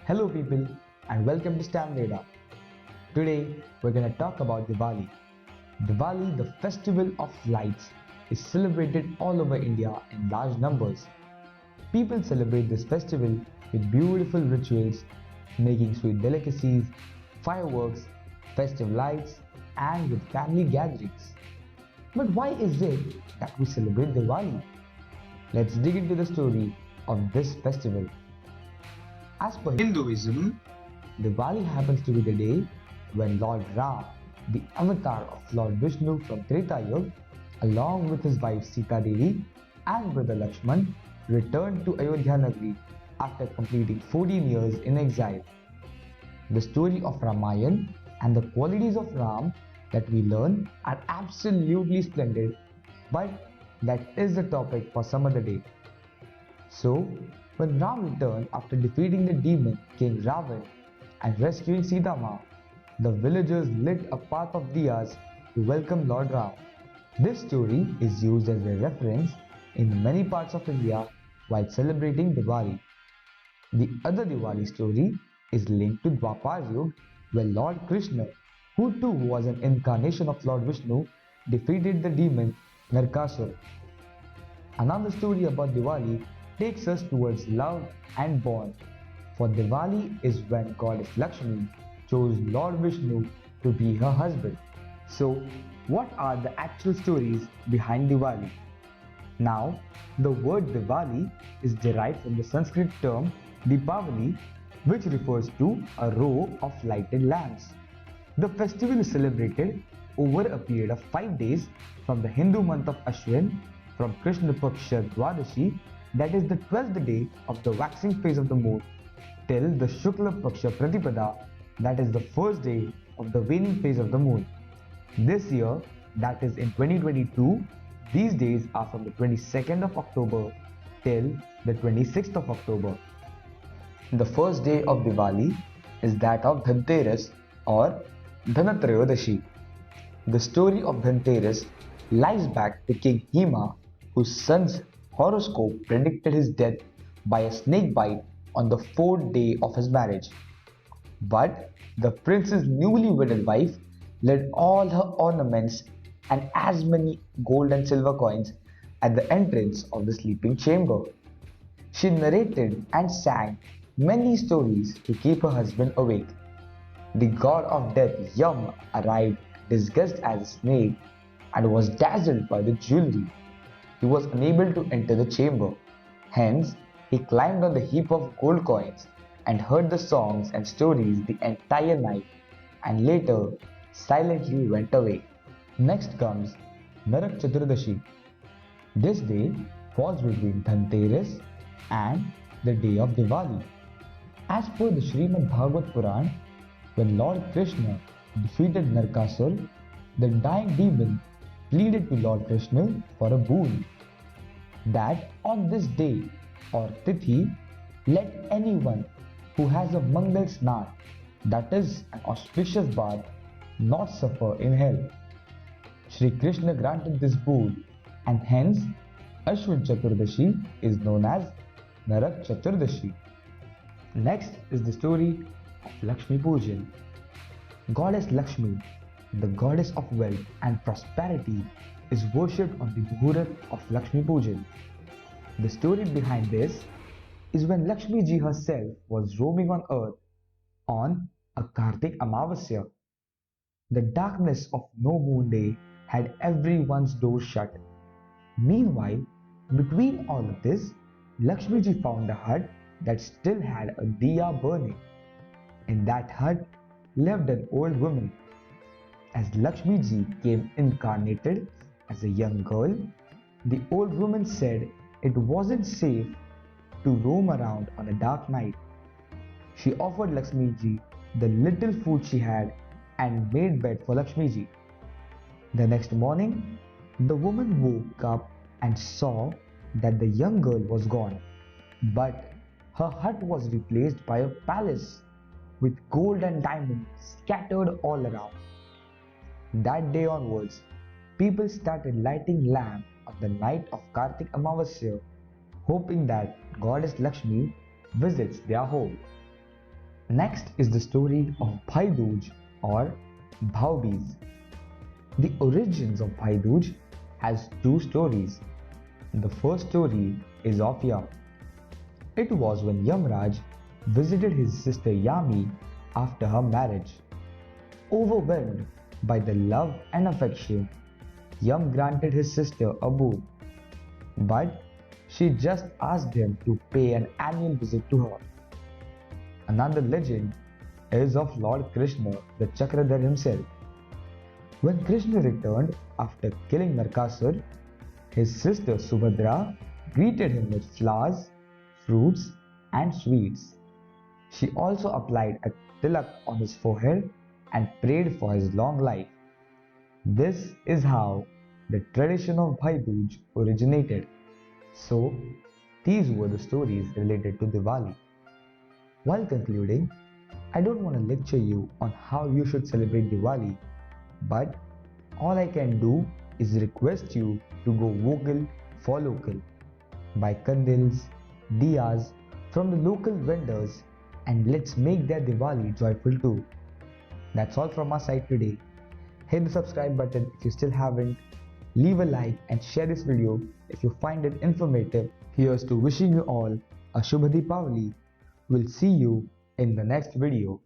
Hello people and welcome to Stam Radar. Today we're going to talk about Diwali. Diwali, the festival of lights, is celebrated all over India in large numbers. People celebrate this festival with beautiful rituals, making sweet delicacies, fireworks, festive lights, and with family gatherings. But why is it that we celebrate Diwali? Let's dig into the story of this festival. As per Hinduism, Diwali happens to be the day when Lord Ram, the avatar of Lord Vishnu from Treta Yuga, along with his wife Sita Devi and brother Lakshman, returned to Ayodhya Nagari after completing 14 years in exile. The story of Ramayana and the qualities of Ram that we learn are absolutely splendid, but that is the topic for some other day. So, when Ram returned after defeating the demon King Ravan and rescuing Sita Ma, the villagers lit a path of diyas to welcome Lord Ram. This story is used as a reference in many parts of India while celebrating Diwali. The other Diwali story is linked to Dwapar Yuga, where Lord Krishna, who too was an incarnation of Lord Vishnu, defeated the demon Narkasur. Another story about Diwali takes us towards love and bond. For Diwali is when goddess Lakshmi chose Lord Vishnu to be her husband. So, what are the actual stories behind Diwali? Now, the word Diwali is derived from the Sanskrit term Deepavali, which refers to a row of lighted lamps. The festival is celebrated over a period of 5 days from the Hindu month of Ashwin, from Krishna Paksha Dwadashi, that is the 12th day of the waxing phase of the moon, till the Shukla Paksha Pratipada, that is the first day of the waning phase of the moon. This year, that is in 2022, these days are from the 22nd of October till the 26th of October. The first day of Diwali is that of Dhanteras or Dhanatrayodashi. The story of Dhanteras lies back to King Hema, whose son's horoscope predicted his death by a snake bite on the 4th day of his marriage. But the prince's newly wedded wife laid all her ornaments and as many gold and silver coins at the entrance of the sleeping chamber. She narrated and sang many stories to keep her husband awake. The god of death Yam arrived disguised as a snake and was dazzled by the jewelry. He was unable to enter the chamber. Hence, he climbed on the heap of gold coins and heard the songs and stories the entire night and later silently went away. Next comes Narak Chaturdashi. This day falls between Dhanteras and the day of Diwali. As per the Srimad Bhagavad Puran, when Lord Krishna defeated Narkasur, the dying demon pleaded to Lord Krishna for a boon, that on this day or tithi, let anyone who has a Mangal Snan, that is an auspicious bath, not suffer in hell. Shri Krishna granted this boon, and hence Ashwin Chaturdashi is known as Narak Chaturdashi. Next is the story of Lakshmi Pujan. Goddess Lakshmi, the goddess of wealth and prosperity, is worshipped on the Muhurat of Lakshmi Pujan. The story behind this is when Lakshmi ji herself was roaming on earth on a Kartik Amavasya. The darkness of no moon day had everyone's door shut. Meanwhile, between all of this, Lakshmi ji found a hut that still had a diya burning. In that hut lived an old woman. As Lakshmi ji came incarnated as a young girl, the old woman said it wasn't safe to roam around on a dark night. She offered Lakshmi ji the little food she had and made bed for Lakshmi ji. The next morning, the woman woke up and saw that the young girl was gone, but her hut was replaced by a palace with gold and diamonds scattered all around. That day onwards, people started lighting lamps on the night of Kartik Amavasya, hoping that Goddess Lakshmi visits their home. Next is the story of Bhai Dooj or Bhau-Beej. The origins of Bhai Dooj has two stories. The first story is of Yam. It was when Yamraj visited his sister Yami after her marriage. Overwhelmed by the love and affection, Yam granted his sister a boon, but she just asked him to pay an annual visit to her. Another legend is of Lord Krishna, the Chakradhar himself. When Krishna returned after killing Narkasur, his sister Subhadra greeted him with flowers, fruits, and sweets. She also applied a tilak on his forehead and prayed for his long life. This is how the tradition of Bhai Dooj originated. So, these were the stories related to Diwali. While concluding, I don't want to lecture you on how you should celebrate Diwali, but all I can do is request you to go vocal for local. Buy candles, diyas from the local vendors, and let's make their Diwali joyful too. That's all from our side today. Hit the subscribe button if you still haven't. Leave a like and share this video if you find it informative. Here's to wishing you all a Shubha Deepavali. We'll see you in the next video.